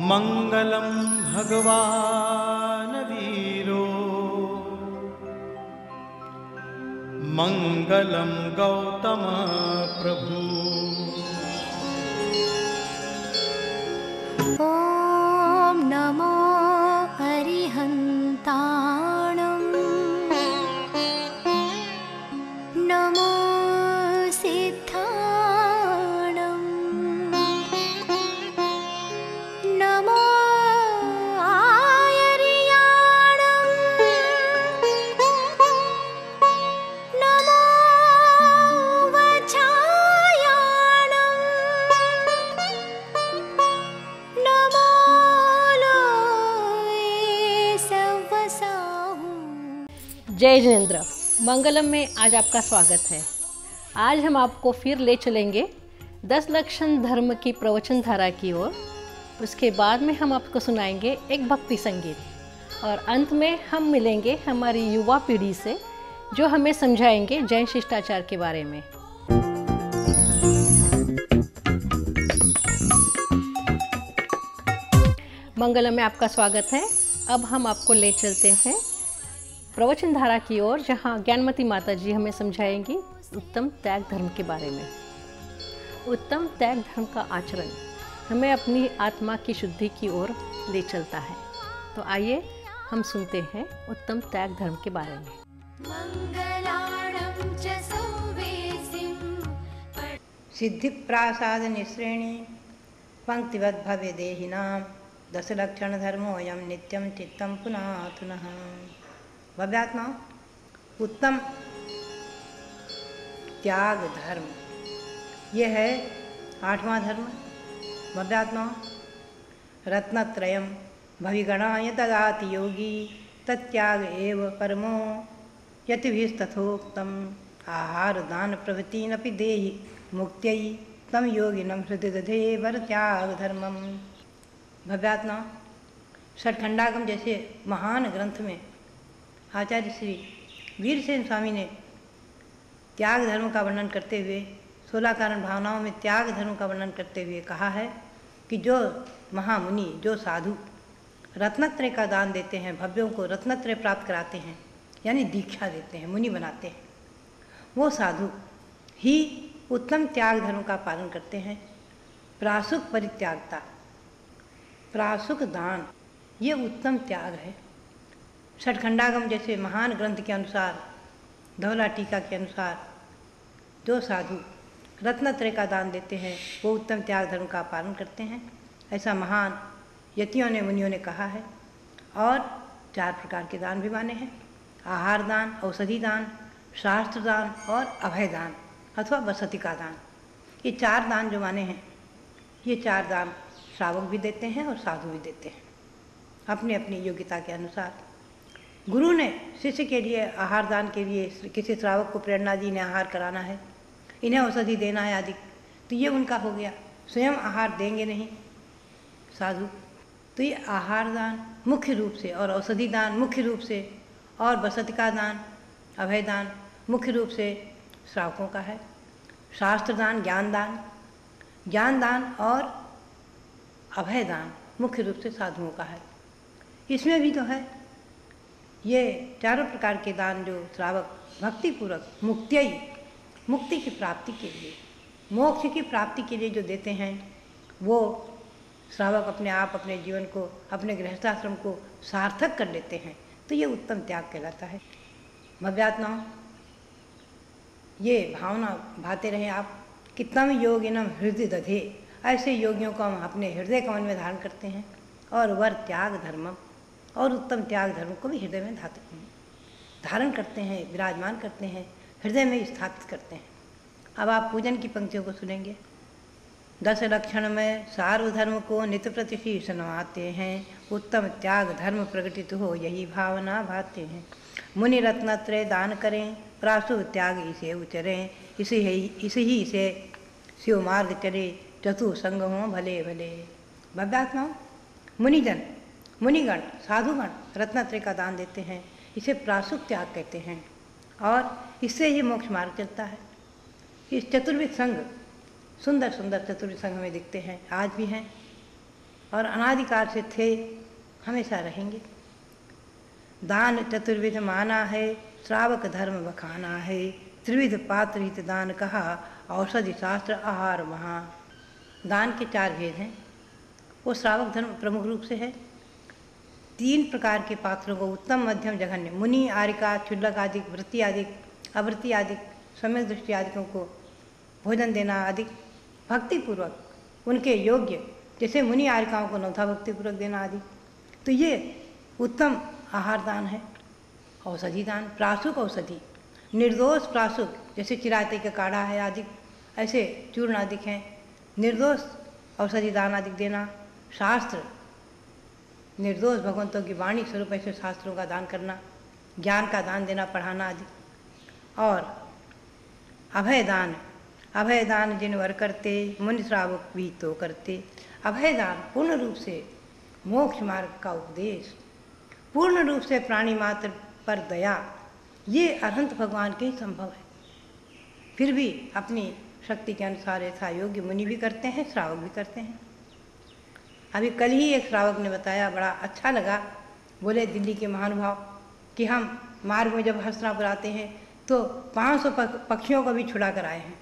मंगलम भगवान वीरो मंगलम गौतम प्रभु। ओम नमो अरिहन्ताणं नमो सिद्धाणं नमो आयर्याणं नमो वचायाणं नमो लोये सवसाहु। जय जिनेंद्र। मंगलम में आज आपका स्वागत है। आज हम आपको फिर ले चलेंगे 10 लक्षण धर्म की प्रवचन धारा की ओर। उसके बाद में हम आपको सुनाएंगे एक भक्ति संगीत और अंत में हम मिलेंगे हमारी युवा पीढ़ी से जो हमें समझाएंगे जैन शिष्टाचार के बारे में। मंगलम में आपका स्वागत है। अब हम आपको ले चलते हैं प्रवचन धारा की ओर, जहाँ ज्ञानमती माता जी हमें समझाएंगी उत्तम त्याग धर्म के बारे में। उत्तम त्याग धर्म का आचरण हमें अपनी आत्मा की शुद्धि की ओर ले चलता है। तो आइए हम सुनते हैं उत्तम त्याग धर्म के बारे में। मंगलाणं च सौवेसिं सिद्धि प्रासाद निश्रेणी पंक्तिवद् भवे देहिनां 10 लक्षण धर्मोऽयं नित्यं चित्तं पुनातुनः। भव्यात्मा उत्तम त्याग धर्म ये है 8वां धर्म। भव्यात्मा रत्नत्रयं भविगणाय ददाति योगी तत्याग एव परमो यतिभिस्तथोक्तम् आहार दान प्रभृतीनपि देहि मुक्त्यै तं योगिनं हृदि दधे वरत्याग धर्मम्। भव्यात्मा षटखंडागम जैसे महान ग्रंथ में आचार्य श्री वीरसेन स्वामी ने त्याग धर्म का वर्णन करते हुए 16 कारण भावनाओं में त्याग धर्म का वर्णन करते हुए कहा है कि जो महामुनि, जो साधु रत्नत्रय का दान देते हैं, भव्यों को रत्नत्रय प्राप्त कराते हैं, यानी दीक्षा देते हैं, मुनि बनाते हैं, वो साधु ही उत्तम त्याग धर्म का पालन करते हैं। प्रासुक परित्यागता, प्रासुक दान, ये उत्तम त्याग है। षटखंडागम जैसे महान ग्रंथ के अनुसार, धौला टीका के अनुसार जो साधु रत्नत्रय का दान देते हैं वो उत्तम त्याग धर्म का पालन करते हैं, ऐसा महान यतियों ने, मुनियों ने कहा है। और 4 प्रकार के दान भी माने हैं: आहार दान, औषधि दान, शास्त्र दान और अभय दान अथवा वसति का दान। ये 4 दान जो माने हैं, ये 4 दान श्रावक भी देते हैं और साधु भी देते हैं अपनी अपनी योग्यता के अनुसार। गुरु ने शिष्य के लिए आहार दान के लिए किसी श्रावक को प्रेरणा दी, इन्हें आहार कराना है, इन्हें औषधि देना है आदि, तो ये उनका हो गया। स्वयं आहार देंगे नहीं साधु, तो ये आहार दान मुख्य रूप से और औषधि दान मुख्य रूप से और वसति का दान, अभय दान मुख्य रूप से श्रावकों का है। शास्त्र दान, ज्ञान दान और अभय दान मुख्य रूप से साधुओं का है। इसमें भी तो है ये 4 प्रकार के दान जो श्रावक भक्तिपूर्वक मुक्ति की प्राप्ति के लिए, मोक्ष की प्राप्ति के लिए जो देते हैं, वो श्रावक अपने आप अपने जीवन को, अपने गृहस्थाश्रम को सार्थक कर लेते हैं, तो ये उत्तम त्याग कहलाता है। भव्यात्माओं, ये भावना भाते रहे आप कि तम योगिनम हृदय दधे, ऐसे योगियों को हम अपने हृदय कमल में धारण करते हैं और वर त्याग धर्मम, और उत्तम त्याग धर्म को भी हृदय में धारण करते हैं, विराजमान करते हैं, हृदय में स्थापित करते हैं। अब आप पूजन की पंक्तियों को सुनेंगे। 10 लक्षण में सार्वधर्म को नित्य प्रति शीर्ष नवाते हैं, उत्तम त्याग धर्म प्रकटित हो यही भावना भाते हैं। मुनि रत्नत्रय दान करें, प्रासु त्याग इसे उचरें, इसी ही से शिव मार्ग चले, चतुसंग हों भले भले। भव्यात्माओं, मुनिगण, साधुगण रत्नत्रय का दान देते हैं, इसे प्रासुक त्याग कहते हैं और इससे ही मोक्ष मार्ग चलता है। इस चतुर्विध संघ, सुंदर सुंदर चतुर्विध संघ में दिखते हैं, आज भी हैं। और अनादिकाल से थे, हमेशा रहेंगे। दान चतुर्विध माना है, श्रावक धर्म बखाना है, त्रिविध पात्र हित दान कहा, औषधि शास्त्र आहार महा। दान के 4 भेद हैं, वो श्रावक धर्म प्रमुख रूप से है। 3 प्रकार के पात्रों को, उत्तम मध्यम जघन्य, मुनि आरिका क्षुल्लक आदि, वृत्ति आदि अवृत्ति आदि सम्यक दृष्टि आदिकों को भोजन देना आदि, भक्तिपूर्वक उनके योग्य, जैसे मुनि आरिकाओं को नवधा भक्तिपूर्वक देना आदि। तो ये उत्तम आहार दान है। औषधि दान, प्रासुक औषधि, निर्दोष प्रासुक, जैसे चिराते का काढ़ा है आदि, ऐसे चूर्ण आदि हैं। निर्दोष औषधि दान आदि देना। शास्त्र, निर्दोष भगवंतों की वाणी स्वरूप ऐसे शास्त्रों का दान करना। ज्ञान का दान देना, पढ़ाना आदि। और अभय दान, अभय दान जिन वर करते, मुनि श्रावक भी तो करते। अभय दान पूर्ण रूप से मोक्ष मार्ग का उपदेश, पूर्ण रूप से प्राणी मात्र पर दया, ये अनंत भगवान के ही संभव है। फिर भी अपनी शक्ति के अनुसार ऐसा योग्य मुनि भी करते हैं, श्रावक भी करते हैं। अभी कल ही एक श्रावक ने बताया, बड़ा अच्छा लगा। बोले दिल्ली के महानुभाव कि हम मार्ग में जब हस्तिनापुर आते हैं तो 500 पक्षियों को भी छुड़ा कर आए हैं।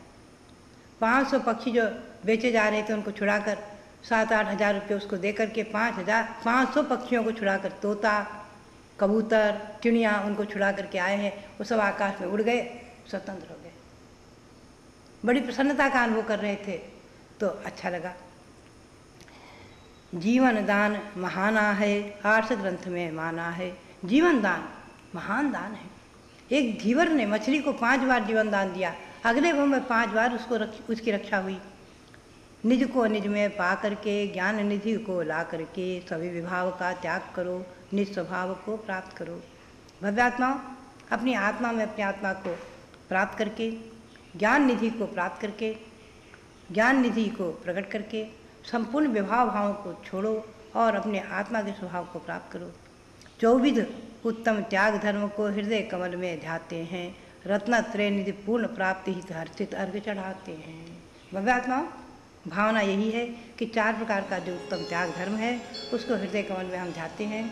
500 पक्षी जो बेचे जा रहे थे उनको छुड़ाकर 7-8 हज़ार रुपये उसको दे करके 500 पक्षियों को छुड़ाकर, तोता, कबूतर, चिड़िया, उनको छुड़ा करके आए हैं। वो सब आकाश में उड़ गए, स्वतंत्र हो गए। बड़ी प्रसन्नता का अनुभव कर रहे थे, तो अच्छा लगा। जीवन दान महाना है, आर्ष ग्रंथ में माना है। जीवन दान महान दान है। एक धीवर ने मछली को 5 बार जीवन दान दिया, अगले भाव में 5 बार उसकी रक्षा हुई। निज को निज में पा करके, ज्ञान निधि को ला करके, सभी विभाव का त्याग करो, निज स्वभाव को प्राप्त करो। भव्यात्माओं, अपनी आत्मा में अपनी आत्मा को प्राप्त करके, ज्ञान निधि को प्राप्त करके, ज्ञान निधि को प्रकट करके, संपूर्ण विभाव भावों को छोड़ो और अपने आत्मा के स्वभाव को प्राप्त करो। 24 उत्तम त्याग धर्म को हृदय कमल में ध्याते हैं, रत्नत्रय निधि पूर्ण प्राप्ति हित हर्षित अर्घ चढ़ाते हैं। भव्यात्माओं, भावना यही है कि 4 प्रकार का जो उत्तम त्याग धर्म है उसको हृदय कमल में हम ध्याते हैं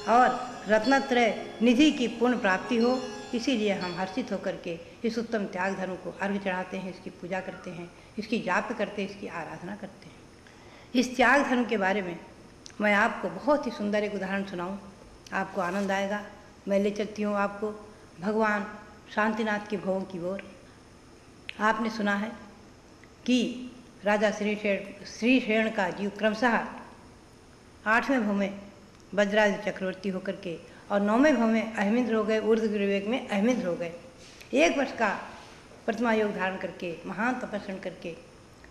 और रत्नत्रय निधि की पूर्ण प्राप्ति हो, इसीलिए हम हर्षित होकर के इस उत्तम त्याग धर्म को अर्घ चढ़ाते हैं, इसकी पूजा करते हैं, इसकी जाप करते हैं, इसकी आराधना करते हैं। इस त्याग धर्म के बारे में मैं आपको बहुत ही सुंदर एक उदाहरण सुनाऊं, आपको आनंद आएगा। मैं ले चलती हूँ आपको भगवान शांतिनाथ के भवों की ओर। आपने सुना है कि राजा श्रीशेण का जीव क्रमशः 8वें भव में वज्रादि चक्रवर्ती होकर के और 9वें भव में अहमिंद्र हो गए, ऊर्ध्वग्रीवेग में अहमिंद्र हो गए। 1 वर्ष का प्रतिमा योग धारण करके, महान तपस्या करके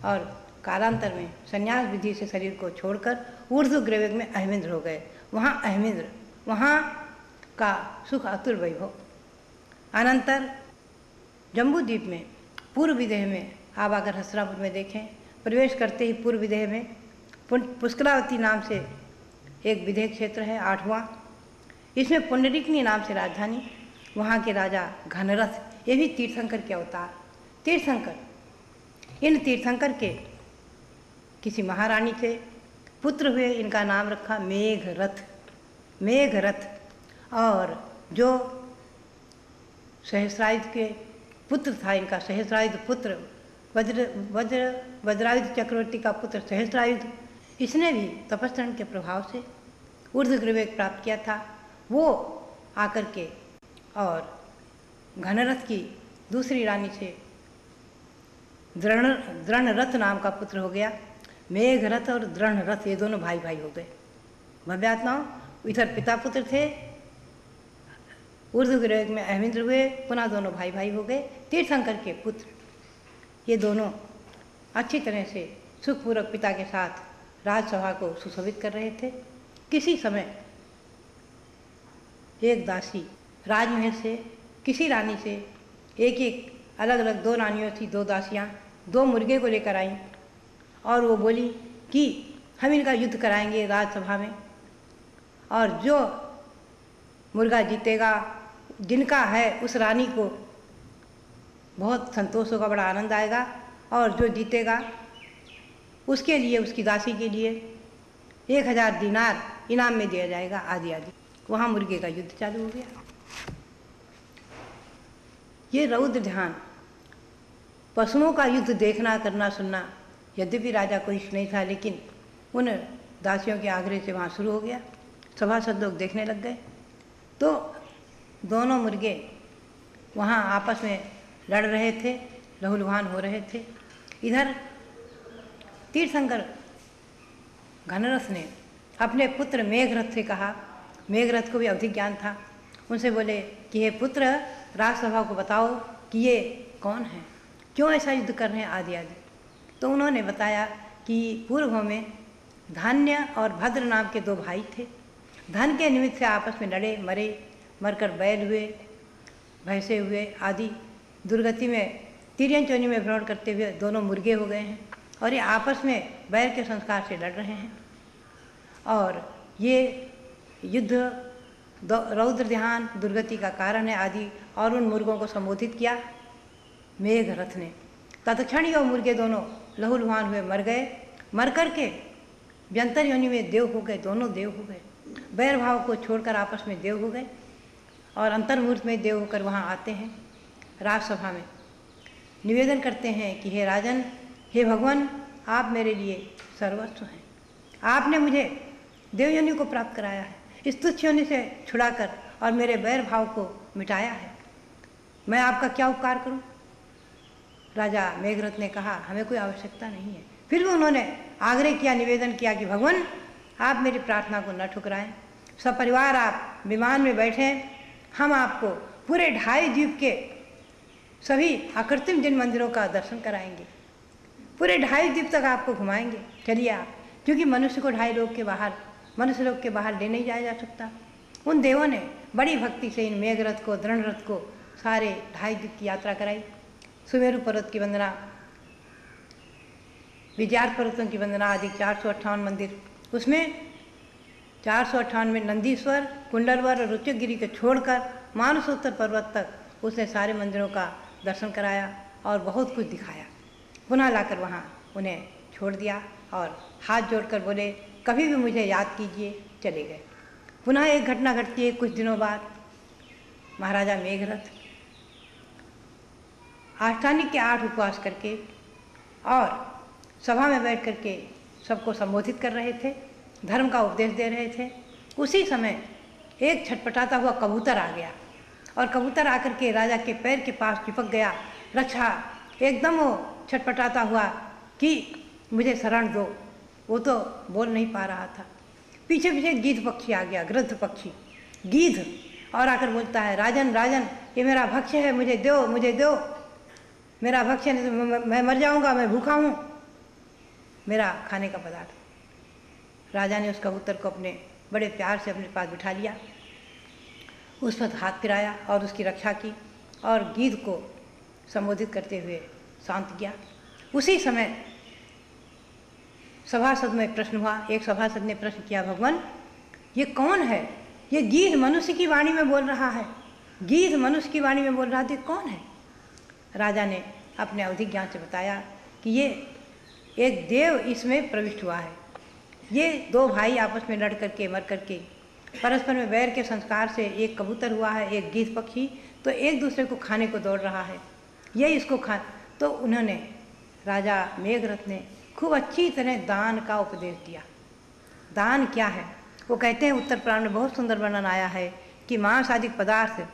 और कालांतर में संन्यास विधि से शरीर को छोड़कर ऊर्ध्वग्रीवेग में अहमिंद्र हो गए। वहाँ अहमिंद्र, वहाँ का सुख अतुल वैभव। अनंतर जम्बूद्वीप में पूर्व विदेह में आप आकर हस्तिनापुर में देखें, प्रवेश करते ही पूर्व विदेह में पुष्करावती नाम से एक विदेह क्षेत्र है, 8वां। इसमें पुंडरीकनी नाम से राजधानी, वहाँ के राजा घनरथ, ये भी तीर्थंकर के अवतार। तीर्थंकर, इन तीर्थंकर के किसी महारानी से पुत्र हुए, इनका नाम रखा मेघरथ। मेघरथ और जो सहस्रायुध के पुत्र था, इनका सहस्रायुध पुत्र वज्रायुध चक्रवर्ती का पुत्र सहस्रायुध, इसने भी तपस्या के प्रभाव से ऊर्ध्वग्रीवेग प्राप्त किया था। वो आकर के और घनरथ की दूसरी रानी से दृढ़रथ नाम का पुत्र हो गया। मेघरथ और दृढ़रथ ये दोनों भाई भाई हो गए। भव्यात्माओं, इधर पिता पुत्र थे, ऊर्ध्वग्रीवेग में अहमिंद्र हुए, पुनः दोनों भाई भाई हो गए। तीर्थंकर के पुत्र ये दोनों अच्छी तरह से सुखपूर्वक पिता के साथ राजसभा को सुशोभित कर रहे थे। किसी समय एक दासी राजमहल से किसी रानी से एक एक अलग अलग 2 रानियों थी, 2 दासियाँ 2 मुर्गे को लेकर आईं और वो बोली कि हम इनका युद्ध कराएंगे राजसभा में, और जो मुर्गा जीतेगा, जिनका है, उस रानी को बहुत संतोष होगा, बड़ा आनंद आएगा, और जो जीतेगा उसके लिए, उसकी दासी के लिए 1000 दीनार इनाम में दिया जाएगा, आदि आदि। वहाँ मुर्गे का युद्ध चालू हो गया। ये रौद्र ध्यान, पशुओं का युद्ध देखना, करना, सुनना, यद्यपि राजा को इष्ट नहीं था, लेकिन उन दासियों के आग्रह से वहाँ शुरू हो गया। सभासद लोग देखने लग गए। तो दोनों मुर्गे वहाँ आपस में लड़ रहे थे, लहूलुहान हो रहे थे। इधर तीर्थंकर घनरथ ने अपने पुत्र मेघरथ से कहा, मेघरथ को भी अवधि ज्ञान था, उनसे बोले कि हे पुत्र, राजसभा को बताओ कि ये कौन है, क्यों ऐसा युद्ध कर रहे हैं, आदि आदि। तो उन्होंने बताया कि पूर्व में धान्य और भद्र नाम के 2 भाई थे। धन के निमित्त से आपस में लड़े, मरे, मरकर बैल हुए, भैंसे हुए आदि। दुर्गति में तिर्यन चोनी में भ्रमण करते हुए दोनों मुर्गे हो गए हैं और ये आपस में बैर के संस्कार से लड़ रहे हैं। और ये युद्ध रौद्र ध्यान दुर्गति का कारण है, आदि। और उन मुर्गों को संबोधित किया मेघरथ ने। तत्क्षण ही वो मुर्गे दोनों लहूलुहान हुए, मर गए। मर कर के व्यंतर योनि में देव हो गए, दोनों देव हो गए। बैर भाव को छोड़कर आपस में देव हो गए और अंतर्मूर्त में देव होकर वहाँ आते हैं। राजसभा में निवेदन करते हैं कि हे राजन, हे भगवान, आप मेरे लिए सर्वस्व हैं। आपने मुझे देवयोनि को प्राप्त कराया है, इस तुच्छ योनि से छुड़ाकर और मेरे बैर भाव को मिटाया है। मैं आपका क्या उपकार करूं? राजा मेघरथ ने कहा, हमें कोई आवश्यकता नहीं है। फिर भी उन्होंने आग्रह किया, निवेदन किया कि भगवान, आप मेरी प्रार्थना को न ठुकराएं। सपरिवार आप विमान में बैठें, हम आपको पूरे 2.5 द्वीप के सभी अकृत्रिम जिन मंदिरों का दर्शन कराएंगे, पूरे 2.5 द्वीप तक आपको घुमाएंगे। चलिए आप, क्योंकि मनुष्य को 2.5 लोक के बाहर, मनुष्य लोक के बाहर ले नहीं जाया जा सकता। उन देवों ने बड़ी भक्ति से इन मेघरथ को, दृढ़रथ को सारे 2.5 द्वीप की यात्रा कराई। सुमेरु पर्वत की वंदना, विजयार्थ पर्वतों की वंदना आदि 458 मंदिर, उसमें 458 में नंदीश्वर, कुंडलवर और रुचकगिरी को छोड़कर मानसोत्तर पर्वत तक उसने सारे मंदिरों का दर्शन कराया और बहुत कुछ दिखाया। पुनः लाकर वहाँ उन्हें छोड़ दिया और हाथ जोड़कर बोले, कभी भी मुझे याद कीजिए। चले गए। पुनः एक घटना घटती है कुछ दिनों बाद। महाराजा मेघरथ आष्टानिक के 8 उपवास करके और सभा में बैठ करके सबको संबोधित कर रहे थे, धर्म का उपदेश दे रहे थे। उसी समय एक छटपटाता हुआ कबूतर आ गया और कबूतर आकर के राजा के पैर के पास चिपक गया। रक्षा एकदम वो छटपटाता हुआ कि मुझे शरण दो। वो तो बोल नहीं पा रहा था। पीछे पीछे गिद्ध पक्षी आ गया, गृध्र पक्षी, गिद्ध, और आकर बोलता है, राजन राजन, ये मेरा भक्ष्य है, मुझे दो, मुझे दो, मेरा भक्ष्य नहीं तो मैं मर जाऊंगा, मैं भूखा हूँ, मेरा खाने का पदार्थ। राजा ने उस कबूतर को अपने बड़े प्यार से अपने पास बिठा लिया, उस पर हाथ फिराया और उसकी रक्षा की और गिद्ध को संबोधित करते हुए शांत किया। उसी समय सभासद में प्रश्न हुआ। एक सभासद ने प्रश्न किया, भगवान ये कौन है? ये गिद्ध मनुष्य की वाणी में बोल रहा है, गिद्ध मनुष्य की वाणी में बोल रहा है, कौन है? राजा ने अपने अवधि ज्ञान से बताया कि ये एक देव इसमें प्रविष्ट हुआ है। ये 2 भाई आपस में लड़ करके मर करके परस्पर में वैर के संस्कार से एक कबूतर हुआ है, एक गिद्ध पक्षी, तो एक दूसरे को खाने को दौड़ रहा है, ये इसको खा। तो उन्होंने, राजा मेघरथ ने खूब अच्छी तरह दान का उपदेश दिया। दान क्या है? वो कहते हैं, उत्तर पुराण में बहुत सुंदर वर्णन आया है कि मांसादिक पदार्थ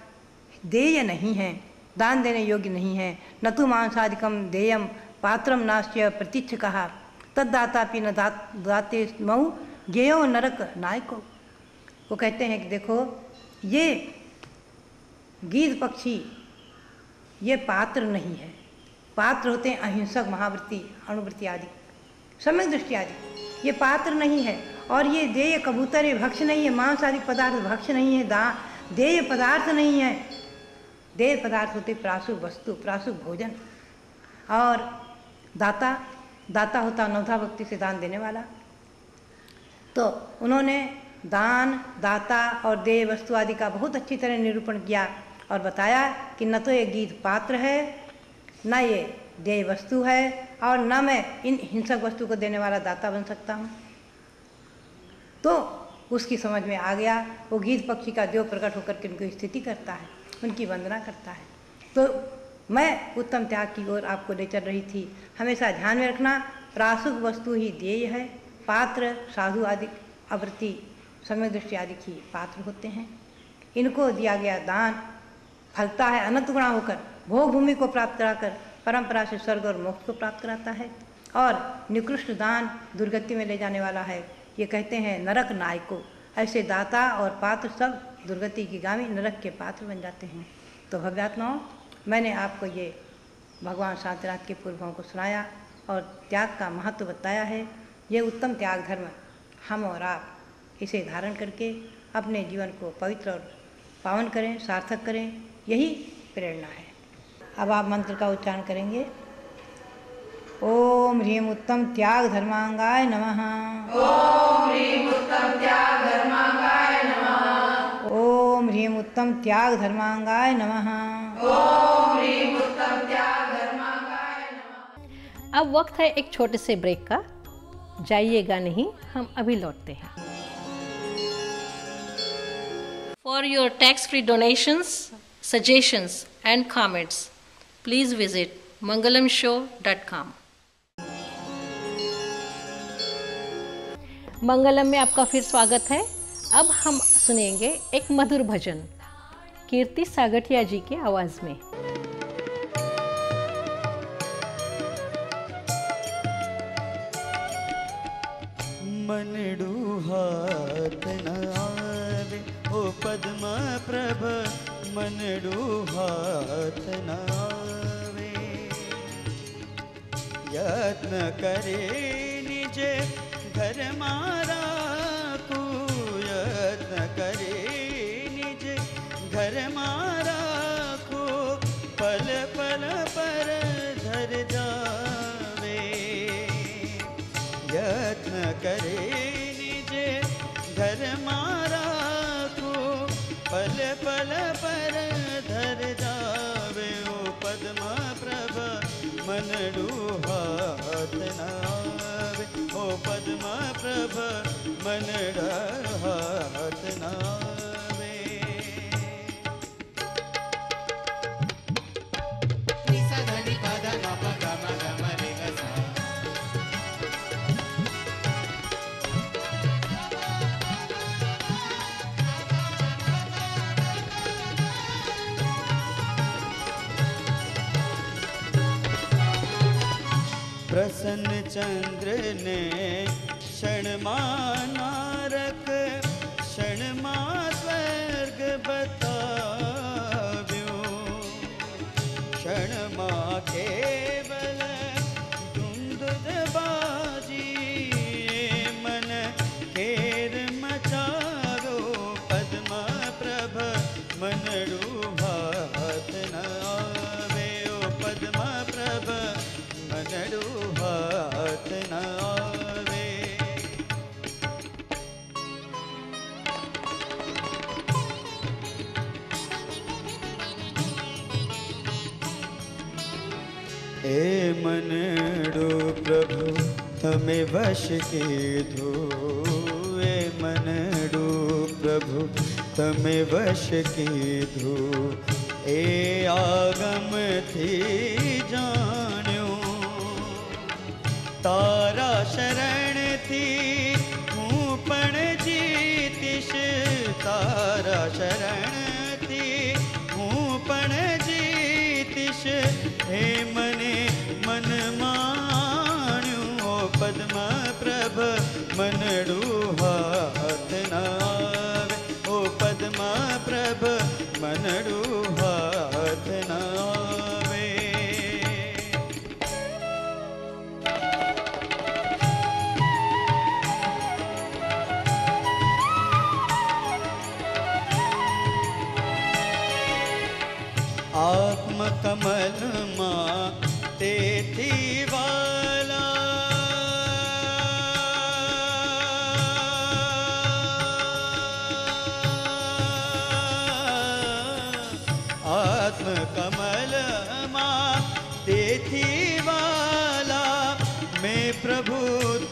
देय नहीं है, दान देने योग्य नहीं है। न तो मांसादिकम देयम पात्रम नाश्य प्रतीच्छ कहा तद्दातापि न दाते मऊ गेयो नरक नायको। वो कहते हैं कि देखो, ये गिद्ध पक्षी ये पात्र नहीं है। पात्र होते हैं अहिंसक, महावृत्ति, अणुवृत्ति आदि, सम्यक दृष्टि आदि। ये पात्र नहीं है। और ये देय कबूतर ये भक्ष्य नहीं है, मांस आदि पदार्थ भक्ष्य नहीं है, देय पदार्थ नहीं है। देय पदार्थ होते प्रासुक वस्तु, प्रासुक भोजन। और दाता, दाता होता नवधा भक्ति से दान देने वाला। तो उन्होंने दान, दाता और देय वस्तु आदि का बहुत अच्छी तरह निरूपण किया और बताया कि न तो ये गिद्ध पात्र है, न ये देय वस्तु है, और न मैं इन हिंसक वस्तु को देने वाला दाता बन सकता हूँ। तो उसकी समझ में आ गया। वो गीध पक्षी का देव प्रकट होकर के उनकी स्थिति करता है, उनकी वंदना करता है। तो मैं उत्तम त्याग की ओर आपको ले चल रही थी। हमेशा ध्यान में रखना, प्रासुक वस्तु ही देय है। पात्र साधु आदि आवृत्ति सम्यक दृष्टि आदि की पात्र होते हैं। इनको दिया गया दान फलता है अनंत गुणा होकर, भोग भूमि को प्राप्त कराकर परंपरा से स्वर्ग और मोक्ष को प्राप्त कराता है। और निकृष्ट दान दुर्गति में ले जाने वाला है। ये कहते हैं नरक नायको। ऐसे दाता और पात्र सब दुर्गति की गामी नरक के पात्र बन जाते हैं। तो भव्यात्माओं, मैंने आपको ये भगवान शांतिनाथ के पूर्वों को सुनाया और त्याग का महत्व बताया है। ये उत्तम त्याग धर्म हम और आप इसे धारण करके अपने जीवन को पवित्र और पावन करें, सार्थक करें, यही प्रेरणा है। अब आप मंत्र का उच्चारण करेंगे। ओम ह्रीम उत्तम त्याग धर्मांगाय नमः। ओम ह्रीम उत्तम त्याग धर्मांगाय नमः। ओम ह्रीम उत्तम त्याग धर्मांगाय नमः। ओम ह्रीम उत्तम त्याग धर्मांगाय नमः। अब वक्त है एक छोटे से ब्रेक का। जाइएगा नहीं, हम अभी लौटते हैं। For your tax-free donations, suggestions and comments, please visit mangalamshow.com. मंगलम में आपका फिर स्वागत है। अब हम सुनेंगे एक मधुर भजन कीर्ति सागठिया जी की आवाज में। मनडू हाथ न आवे ओ पद्मा प्रभ, मनडू हाथ न आवे। यत्न करे निजे घर मारा को, यत्न करे निजे घर मारा को, पल पल पर धर जावे। यत्न करे निजे घर मारा को, पल पल पर धर जावे। ओ पद्मा प्रभ मनडू हाथ न आवे, ओ पद्मा प्रभ मनडा हाथ न आवे। प्रसन्न चंद्र ने क्षण नारक, क्षण स्वर्ग बताव्यो। क्षण केवल धुंधुद बाजी, मन केर मचारो। पद्मा प्रभ मनडू हाथ न आवे, ओ पद्मा प्रभ मनडू हाथ न आवे। ए मनडू प्रभु तमे वश कीधो, ए मनडू प्रभु तमे वश कीधो। ए आगम थी जान्यो, तारा शरण थी हूँ पण जीतिश। तारा शरण थी हूँ पण जीतिश। हे मने मन मान्यो, ओ पद्मा प्रभ मनडू हाथ न आवे, ओ पद्मा प्रभ मनडू हाथ न आवे। आत्म कमल माँ तेथी वाला, आत्म कमल माँ तेथी वाला। मैं प्रभु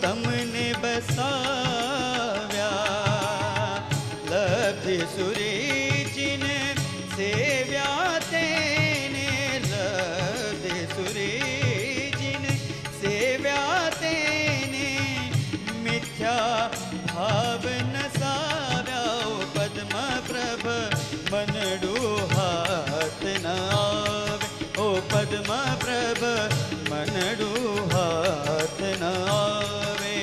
तमने बसाव्या, मनडू हाथ न आवे।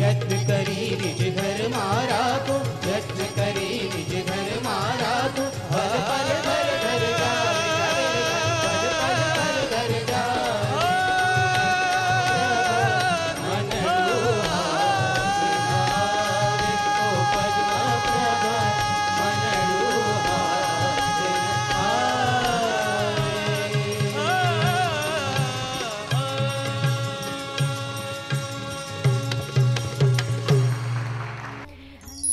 यत्न करी निज घर मारा को, यत्न करी निज घर मारा को, हर पल घर घर जावे, हर पल घर घर जावे। मनडू हाथ न आवे, ओ पद्म प्रभा, मनडू हाथ न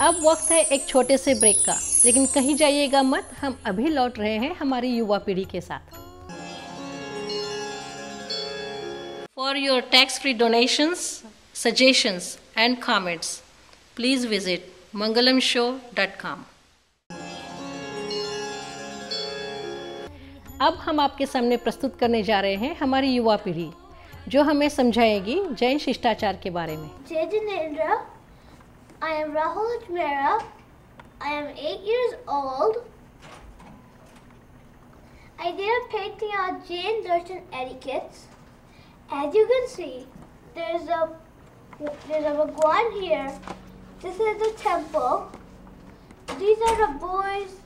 अब वक्त है एक छोटे से ब्रेक का, लेकिन कहीं जाइएगा मत, हम अभी लौट रहे हैं हमारी युवा पीढ़ी के साथ। For your tax free donations, suggestions and comments, please visit mangalamshow.com। अब हम आपके सामने प्रस्तुत करने जा रहे हैं हमारी युवा पीढ़ी, जो हमें समझाएगी जैन शिष्टाचार के बारे में। Jai Jinendra, I am Rahul Ajmera. I am 8 years old. I did a painting on Jain Darshan etiquettes. As you can see, there's a Bhagwan here. This is the temple. These are the boys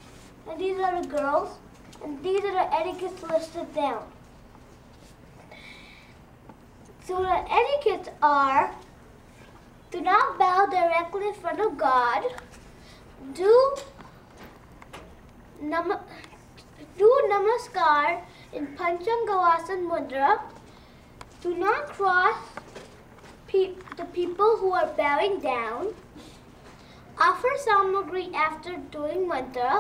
and these are the girls, and these are the etiquettes listed down. So the etiquettes are: do not bow directly in front of God. Do namaskar in Panchangawasan mudra. Do not cross the people who are bowing down. Offer samagri after doing mantra.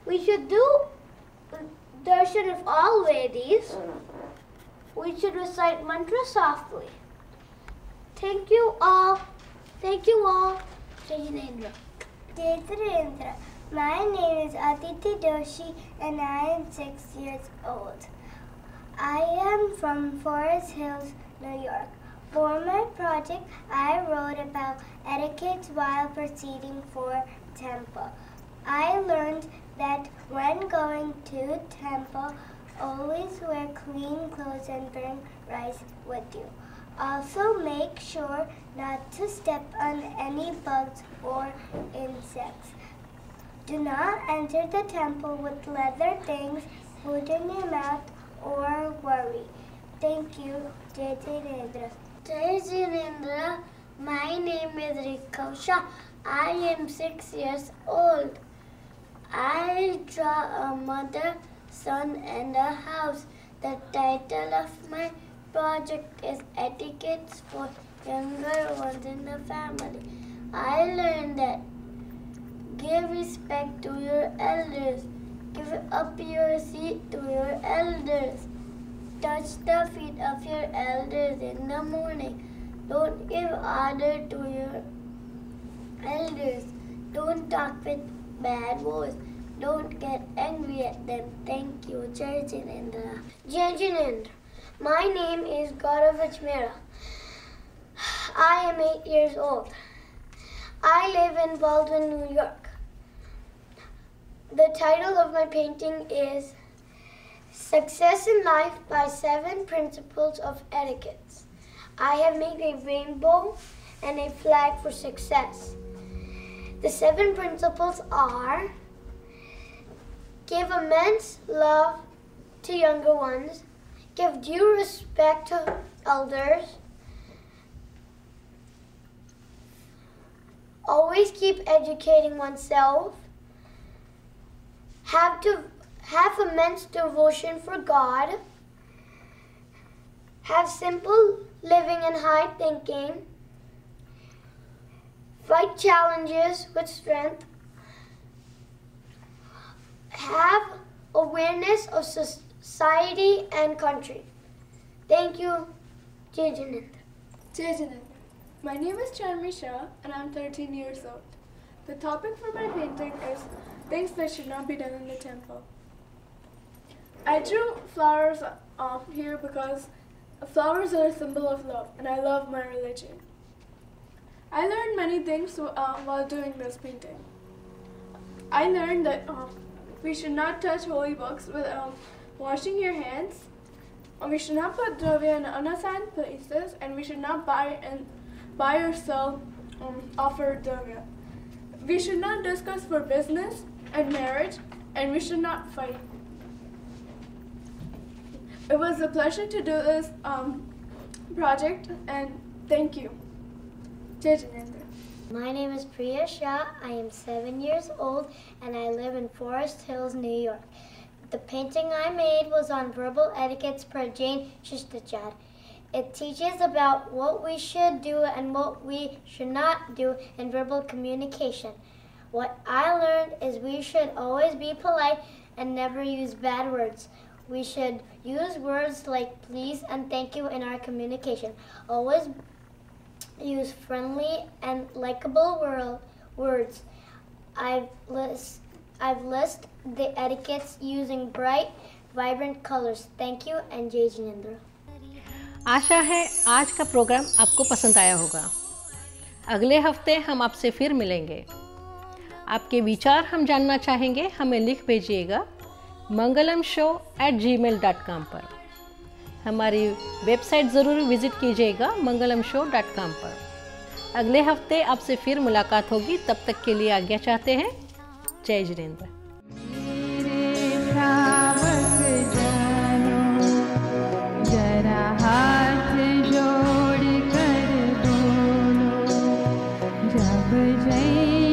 We should do darshan of all ladies. We should recite mantra softly. Thank you all. Thank you all. Jai Jinendra. Jai Jinendra. My name is Aditi Doshi and I am 6 years old. I am from Forest Hills, New York. For my project, I wrote about etiquette while proceeding for temple. I learned that when going to temple, always wear clean clothes and bring rice with you. Also make sure not to step on any bugs or insects. Do not enter the temple with leather things, food in your mouth, or worry. Thank you, Jai Jinendra. Jai Jinendra, my name is Rikosha. I am 6 years old. I draw a mother, son, and a house. The title of my project is Etiquettes for Younger Ones in the Family. I learned that give respect to your elders. Give up your seat to your elders. Touch the feet of your elders in the morning. Don't give order to your elders. Don't talk with bad voice. Don't get angry at them. Thank you, Jai Jinendra. Jai Jinendra. My name is Gaurav Ajmera. I am 8 years old. I live in Baldwin, New York. The title of my painting is Success in Life by 7 Principles of Etiquette. I have made a rainbow and a flag for success. The 7 principles are: give immense love to younger ones, give due respect to elders, always keep educating oneself, have immense devotion for God, have simple living and high thinking, fight challenges with strength, have awareness of society and country. Thank you, Jai Jinendra. Jai Jinendra. My name is Charmi Shah and I'm 13 years old. The topic for my painting is things that should not be done in the temple. I drew flowers here because flowers are a symbol of love and I love my religion. I learned many things while doing this painting. I learned that We should not touch holy books without washing your hands. We should not put dravya in unassigned places, and we should not buy or sell offer dravya. We should not discuss for business and marriage, and we should not fight. It was a pleasure to do this project, and thank you. Jai Jinendra. My name is Priya Shah. I am 7 years old and I live in Forest Hills, New York. The painting I made was on verbal etiquettes per Jane Shistachad. It teaches about what we should do and what we should not do in verbal communication. What I learned is we should always be polite and never use bad words. We should use words like please and thank you in our communication. Always use friendly and likable words. I've listed the etiquettes using bright, vibrant colors. Thank you and Jai Jinendra. आशा है आज का programme आपको पसंद आया होगा। अगले हफ्ते हम आपसे फिर मिलेंगे। आपके विचार हम जानना चाहेंगे, हमें लिख भेजिएगा mangalamshow@gmail.com पर। हमारी वेबसाइट ज़रूर विज़िट कीजिएगा mangalamshow.com पर। अगले हफ्ते आपसे फिर मुलाकात होगी, तब तक के लिए आज्ञा चाहते हैं। जय जिनेंद्र। जरा हाथ जोड़ कर बोलो, जब जय